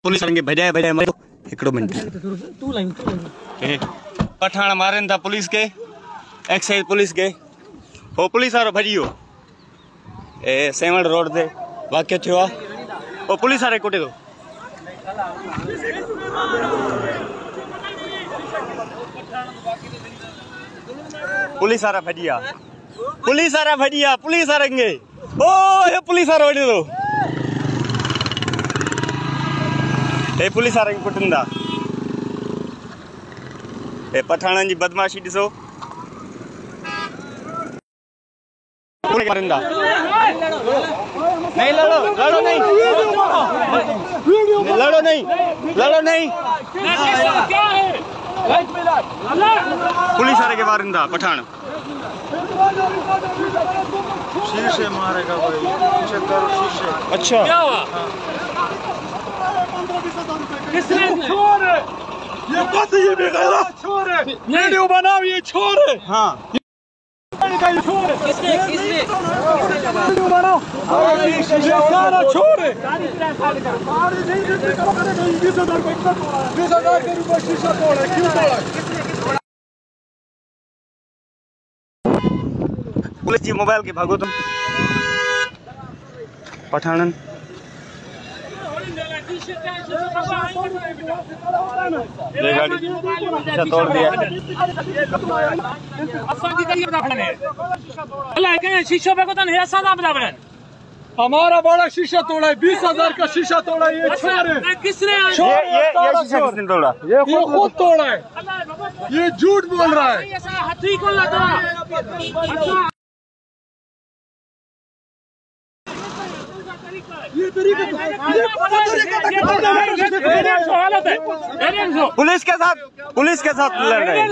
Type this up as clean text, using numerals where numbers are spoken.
Police वारनि खे भॼाए भॼाए Mario. हिकिड़ो मिनट पठाण मारनि था पुलिस खे, एक्साइज पुलिस खे। हो पुलिस वारो भॼी वियो। सेवण रोड ते वाक़ियो थियो आहे। हो पुलिस वारे कुटे थो। पुलिस वारा भॼी विया। पुलिस वारा भॼी विया। पुलिस वारनि खे ओ हे पुलिस वारो वॾे थो। हे पुलिस वारनि खे कुटनि था। हे पठाणनि जी बदमाशी ॾिसो। नहीं लड़ो, लड़ो नहीं, लड़ो नहीं, लड़ो नहीं। पुलिस वाले के मारन था पठान। शीशे मारेगा भाई, शीशे। अच्छा क्या हुआ? किसने? छोर है ये, बस ये बेगैरत छोर है। वीडियो बनाओ, ये छोर है। हाँ किसने वीडियो बनाओ, ये सारा छोर है। 20,000 के रुपए शीशा तोड़ा है, क्यों तोड़ा है? पुलिस जी मोबाइल के भागो तुम पठानन। ये गाड़ी तोड़ दिया। शीशो पे हमारा बड़ा शीशा तोड़ा है, 20,000 का शीशा तोड़ा है। ये छोर है। किसने? ये शीशा किसने तोड़ा? ये खुद तोड़ा है। ये झूठ बोल रहा है। हाथी को लगा। ये तरीका पुलिस के साथ लड़ रहे हैं।